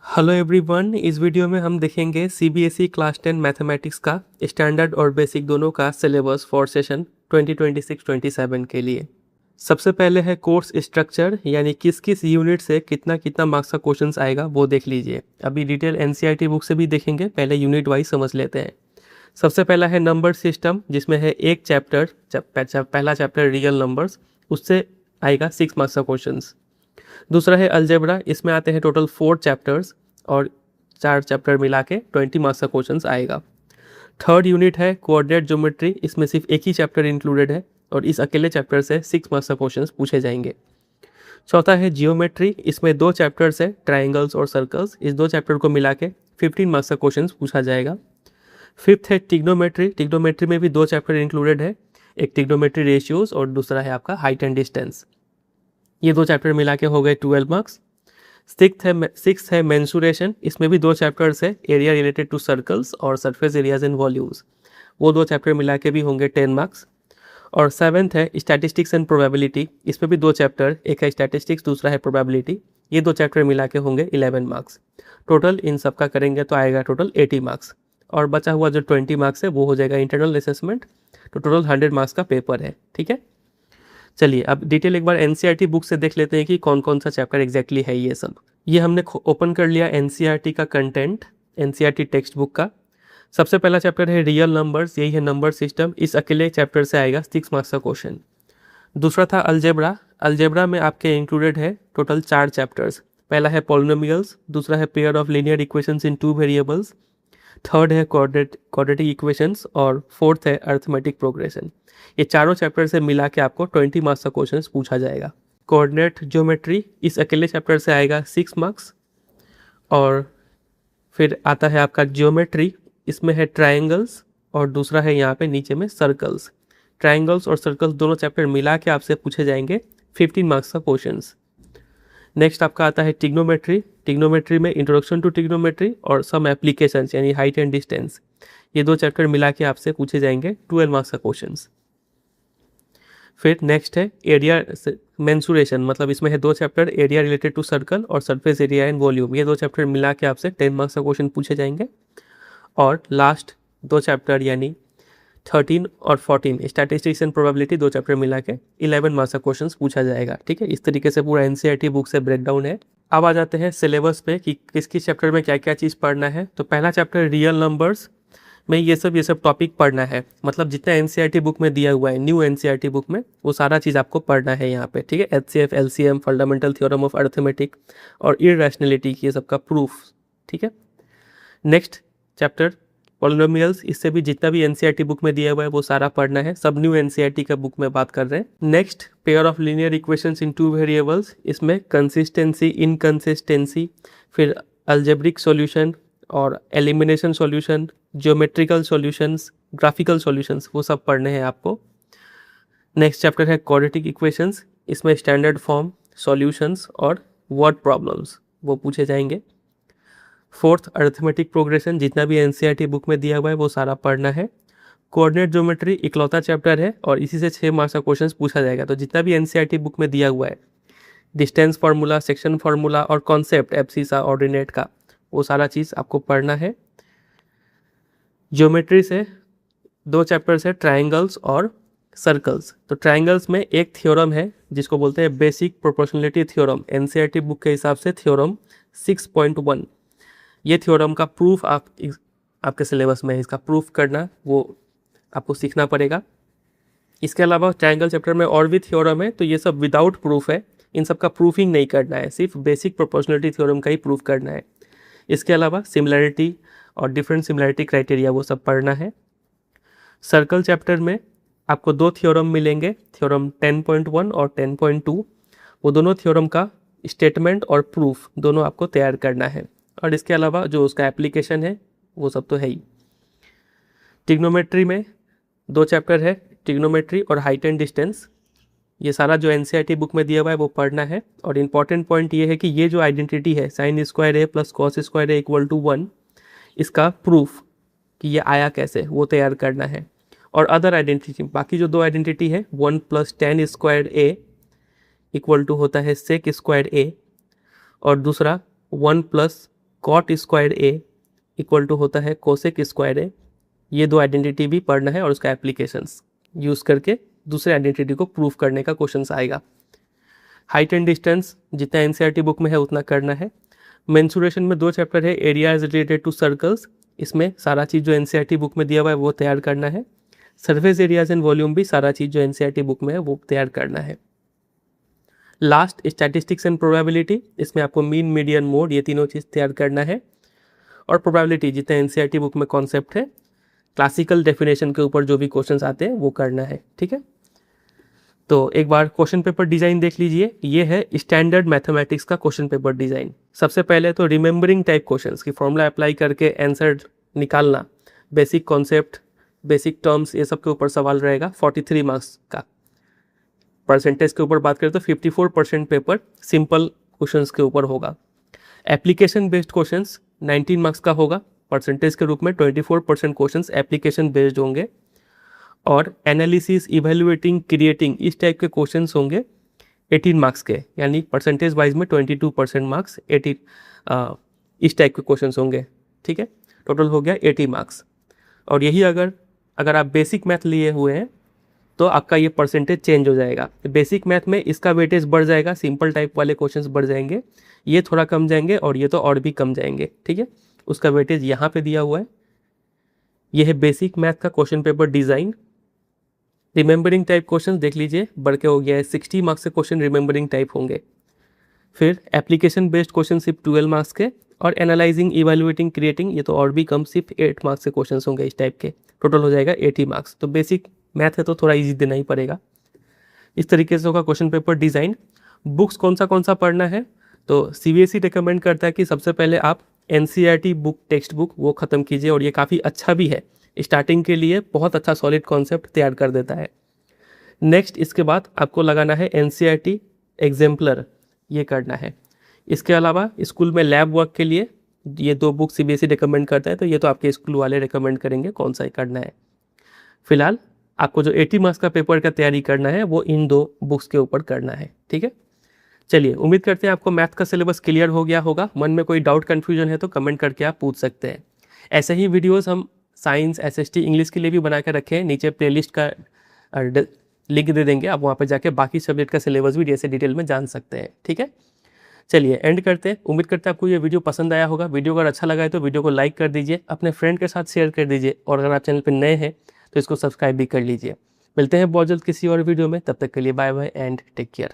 Hello everyone, इस video में हम देखेंगे सीबीएसई क्लास 10 मैथमेटिक्स का स्टैंडर्ड और बेसिक दोनों का सिलेबस फॉर सेशन 2026-27 के लिए। सबसे पहले है कोर्स स्ट्रक्चर, यानी किस किस यूनिट से कितना कितना मार्क्स का क्वेश्चंस आएगा वो देख लीजिए। अभी डिटेल एनसीईआरटी बुक से भी देखेंगे, पहले यूनिट वाइज समझ लेते हैं। सबसे पहला है नंबर सिस्टम, जिसमें है एक चैप्टर, पहला चैप्टर रियल नंबर्स, उससे आएगा 6 मार्क्स का क्वेश्चंस। दूसरा है अलजेब्रा, इसमें आते हैं टोटल 4 चैप्टर्स और 4 चैप्टर मिला के 20 मार्क्स का क्वेश्चंस आएगा। थर्ड यूनिट है कोऑर्डिनेट ज्योमेट्री, इसमें सिर्फ एक ही चैप्टर इंक्लूडेड है और इस अकेले चैप्टर से 6 मार्क्स का क्वेश्चंस पूछे जाएंगे। चौथा है जियोमेट्री, इसमें 2 चैप्टर्स है ट्राइंगल्स और सर्कल्स, इस 2 चैप्टर को मिला के 15 मार्क्स का क्वेश्चंस पूछा जाएगा। फिफ्थ है टिग्नोमेट्री, टिग्नोमेट्री में भी 2 चैप्टर इंक्लूडेड है, एक टिग्नोमेट्री रेशियोज और दूसरा है आपका हाइट एंड डिस्टेंस। ये 2 चैप्टर मिला के हो गए 12 मार्क्स। सिक्स है मेंसुरेशन, इसमें भी 2 चैप्टर्स है, एरिया रिलेटेड टू सर्कल्स और सरफेस एरियाज एंड वॉल्यूम्स, वो 2 चैप्टर मिला के भी होंगे 10 मार्क्स। और सेवेंथ है स्टैटिस्टिक्स एंड प्रोबेबिलिटी, इसमें भी 2 चैप्टर, एक है स्टैटिस्टिक्स दूसरा है प्रोबेबिलिटी, ये 2 चैप्टर मिला के होंगे 11 मार्क्स। टोटल इन सब का करेंगे तो आएगा टोटल 80 मार्क्स, और बचा हुआ जो 20 मार्क्स है वो हो जाएगा इंटरनल असेसमेंट। तो टोटल 100 मार्क्स का पेपर है, ठीक है। चलिए अब डिटेल एक बार एनसीईआरटी बुक से देख लेते हैं कि कौन कौन सा चैप्टर एग्जैक्टली है ये सब। ये हमने ओपन कर लिया एनसीईआरटी का कंटेंट, एनसीईआरटी टेक्स्ट बुक का। सबसे पहला चैप्टर है रियल नंबर्स, यही है नंबर सिस्टम, इस अकेले चैप्टर से आएगा 6 मार्क्स का क्वेश्चन। दूसरा था अलजेब्रा, अलजेब्रा में आपके इंक्लूडेड है टोटल 4 चैप्टर्स। पहला है पॉलिनोमियल्स, दूसरा है pair of linear equations in 2 variables, third है क्वाड्रेटिक इक्वेशंस और फोर्थ है अर्थमेटिक प्रोग्रेशन। ये चारों चैप्टर से मिला के आपको 20 मार्क्स का क्वेश्चन पूछा जाएगा। कोऑर्डिनेट ज्योमेट्री, इस अकेले चैप्टर से आएगा 6 मार्क्स। और फिर आता है आपका ज्योमेट्री, इसमें है ट्राइंगल्स और दूसरा है यहाँ पे नीचे में सर्कल्स। ट्राइंगल्स और सर्कल्स दोनों चैप्टर मिला के आपसे पूछे जाएंगे 15 मार्क्स का क्वेश्चन। नेक्स्ट आपका आता है टिग्नोमेट्री, टिग्नोमेट्री में इंट्रोडक्शन टू टिग्नोमेट्री और सम एप्लीकेशंस यानी हाइट एंड डिस्टेंस, ये 2 चैप्टर मिला के आपसे पूछे जाएंगे 12 मार्क्स का क्वेश्चंस। फिर नेक्स्ट है एरिया मेंसुरेशन, मतलब इसमें है 2 chapter, area related to circle और सरफेस एरिया एंड वॉल्यूम, ये 2 चैप्टर मिला के आपसे 10 मार्क्स का क्वेश्चन पूछे जाएंगे। और लास्ट 2 चैप्टर यानी 13 और 14 स्टैटिस्टिक्स एंड प्रोबेबिलिटी, 2 चैप्टर मिला के 11 मार्क्स का क्वेश्चन पूछा जाएगा, ठीक है। इस तरीके से पूरा एनसीईआरटी बुक से ब्रेकडाउन है। अब आ जाते हैं सिलेबस पे कि किस किस चैप्टर में क्या क्या चीज़ पढ़ना है। तो पहला चैप्टर रियल नंबर्स में ये सब टॉपिक पढ़ना है, मतलब जितना एनसीईआरटी बुक में दिया हुआ है न्यू एनसीईआरटी बुक में वो सारा चीज़ आपको पढ़ना है यहाँ पे, ठीक है। HCF, LCM, fundamental theorem of arithmetic और इररेशनैलिटी, ये सब का प्रूफ, ठीक है। नेक्स्ट चैप्टर पॉलिनोमियल्स, इससे भी जितना भी एनसीईआरटी बुक में दिया हुआ है वो सारा पढ़ना है, सब न्यू एनसीईआरटी का बुक में बात कर रहे हैं। Next pair of linear equations in 2 variables, इसमें कंसिस्टेंसी, इनकंसिस्टेंसी, फिर अलजेब्रिक सॉल्यूशन और elimination solution, geometrical solutions, graphical solutions, वो सब पढ़ने हैं आपको। नेक्स्ट चैप्टर है क्वाड्रेटिक इक्वेशंस, इसमें स्टैंडर्ड फॉर्म, सॉल्यूशंस और वर्ड प्रॉब्लम्स वो पूछे जाएंगे। फोर्थ अर्थमेटिक प्रोग्रेशन, जितना भी एनसीईआरटी बुक में दिया हुआ है वो सारा पढ़ना है। कोऑर्डिनेट ज्योमेट्री इकलौता चैप्टर है और इसी से 6 मार्क्स का क्वेश्चन पूछा जाएगा। तो जितना भी एनसीईआरटी बुक में दिया हुआ है, डिस्टेंस फार्मूला, सेक्शन फार्मूला और कॉन्सेप्ट एब्सिसा ऑर्डिनेट का, वो सारा चीज़ आपको पढ़ना है। ज्योमेट्री से 2 चैप्टर्स है ट्राइंगल्स और सर्कल्स। तो ट्राइंगल्स में एक थ्योरम है जिसको बोलते हैं basic proportionality theorem, NCERT book के हिसाब से थ्योरम 6.1, ये थ्योरम का प्रूफ आपके सिलेबस में है, इसका प्रूफ करना वो आपको सीखना पड़ेगा। इसके अलावा ट्रायंगल चैप्टर में और भी थ्योरम है, तो ये सब विदाउट प्रूफ है, इन सब का प्रूफिंग नहीं करना है, सिर्फ बेसिक प्रोपोर्शनलिटी थ्योरम का ही प्रूफ करना है। इसके अलावा सिमिलैरिटी और डिफरेंट सिमिलैरिटी क्राइटेरिया वो सब पढ़ना है। सर्कल चैप्टर में आपको 2 थ्योरम मिलेंगे, थ्योरम 10.1 और 10.2, वो दोनों थ्योरम का स्टेटमेंट और प्रूफ दोनों आपको तैयार करना है। और इसके अलावा जो उसका एप्लीकेशन है वो सब तो है ही। टिग्नोमेट्री में 2 चैप्टर है, टिग्नोमेट्री और हाइट एंड डिस्टेंस, ये सारा जो एनसीईआरटी बुक में दिया हुआ है वो पढ़ना है। और इम्पॉर्टेंट पॉइंट ये है कि ये जो आइडेंटिटी है sin square A plus cos square A equal to 1, इसका प्रूफ कि ये आया कैसे वो तैयार करना है। और अदर आइडेंटिटी, बाकी जो 2 आइडेंटिटी है 1 plus tan square A equal to होता है sec स्क्वायर ए, और दूसरा 1 plus cot square A equal to होता है कोसेक स्क्वायर ए। ये दो आइडेंटिटी भी पढ़ना है और उसका एप्लीकेशंस यूज़ करके दूसरे आइडेंटिटी को प्रूव करने का क्वेश्चन आएगा। हाइट एंड डिस्टेंस जितना एनसीईआरटी बुक में है उतना करना है। मेंसुरेशन में 2 चैप्टर है, area is related to circles, इसमें सारा चीज़ जो एनसीईआरटी बुक में दिया हुआ है वो तैयार करना है। सरफेस एरियाज एंड वॉल्यूम भी सारा चीज़ जो एनसीईआरटी बुक में है वो तैयार करना है। लास्ट स्टैटिस्टिक्स एंड प्रोबेबिलिटी, इसमें आपको मीन मीडियन मोड ये तीनों चीज़ तैयार करना है। और प्रोबेबिलिटी जितना एनसीईआरटी बुक में कॉन्सेप्ट है, क्लासिकल डेफिनेशन के ऊपर जो भी क्वेश्चंस आते हैं वो करना है। ठीक है, तो एक बार क्वेश्चन पेपर डिज़ाइन देख लीजिए। ये है स्टैंडर्ड मैथमेटिक्स का क्वेश्चन पेपर डिज़ाइन। सबसे पहले तो रिमेंबरिंग टाइप क्वेश्चंस की फॉर्मूला अप्लाई करके आंसर निकालना, बेसिक कॉन्सेप्ट, बेसिक टर्म्स, ये सब के ऊपर सवाल रहेगा। 43 मार्क्स का। परसेंटेज के ऊपर बात करें तो 54% पेपर सिंपल क्वेश्चंस के ऊपर होगा। एप्लीकेशन बेस्ड क्वेश्चंस 19 मार्क्स का होगा। परसेंटेज के रूप में 24% क्वेश्चंस एप्लीकेशन बेस्ड होंगे। और एनालिसिस, इवेल्युएटिंग, क्रिएटिंग इस टाइप के क्वेश्चंस होंगे 18 मार्क्स के, यानी परसेंटेज वाइज में 22% मार्क्स 18 इस टाइप के क्वेश्चंस होंगे। ठीक है, टोटल हो गया 80 मार्क्स। और यही अगर आप बेसिक मैथ लिए हुए हैं तो आपका ये परसेंटेज चेंज हो जाएगा। बेसिक मैथ में इसका वेटेज बढ़ जाएगा, सिंपल टाइप वाले क्वेश्चंस बढ़ जाएंगे, ये थोड़ा कम जाएंगे और ये तो और भी कम जाएंगे। ठीक है, उसका वेटेज यहाँ पे दिया हुआ है। ये है बेसिक मैथ का question paper design. Remembering type question देख लीजिए, बढ़ के हो गया है 60 मार्क्स के क्वेश्चन रिमेंबरिंग टाइप होंगे। फिर एप्लीकेशन बेस्ड क्वेश्चन सिर्फ 12 मार्क्स के, और एनालाइजिंग, इवेल्युएटिंग, क्रिएटिंग ये तो और भी कम, सिर्फ 8 मार्क्स के क्वेश्चन होंगे इस टाइप के। टोटल हो जाएगा 80 मार्क्स। तो बेसिक मैथ है तो थोड़ा इजी देना ही पड़ेगा। इस तरीके से होगा क्वेश्चन पेपर डिज़ाइन। बुक्स कौन सा पढ़ना है, तो सीबीएसई रिकमेंड करता है कि सबसे पहले आप एनसीईआरटी बुक, टेक्स्ट बुक वो ख़त्म कीजिए, और ये काफ़ी अच्छा भी है स्टार्टिंग के लिए, बहुत अच्छा सॉलिड कॉन्सेप्ट तैयार कर देता है। नेक्स्ट इसके बाद आपको लगाना है एनसीईआरटी एग्जाम्पलर, ये करना है। इसके अलावा स्कूल में लैब वर्क के लिए ये 2 बुक सीबीएसई रिकमेंड करता है, तो ये तो आपके स्कूल वाले रिकमेंड करेंगे कौन सा करना है। फिलहाल आपको जो 80 मार्क्स का पेपर का तैयारी करना है वो इन 2 बुक्स के ऊपर करना है। ठीक है, चलिए उम्मीद करते हैं आपको मैथ का सिलेबस क्लियर हो गया होगा। मन में कोई डाउट कन्फ्यूजन है तो कमेंट करके आप पूछ सकते हैं। ऐसे ही वीडियोस हम साइंस, एसएसटी, इंग्लिश के लिए भी बना के रखे हैं। नीचे प्लेलिस्ट का लिंक दे देंगे, आप वहाँ पर जाके बाकी सब्जेक्ट का सिलेबस भी जैसे डिटेल में जान सकते हैं। ठीक है, चलिए एंड करते हैं। उम्मीद करते हैं आपको ये वीडियो पसंद आया होगा। वीडियो अगर अच्छा लगा है तो वीडियो को लाइक कर दीजिए, अपने फ्रेंड के साथ शेयर कर दीजिए, और अगर आप चैनल पर नए हैं तो इसको सब्सक्राइब भी कर लीजिए। मिलते हैं बहुत जल्द किसी और वीडियो में, तब तक के लिए bye bye and take care.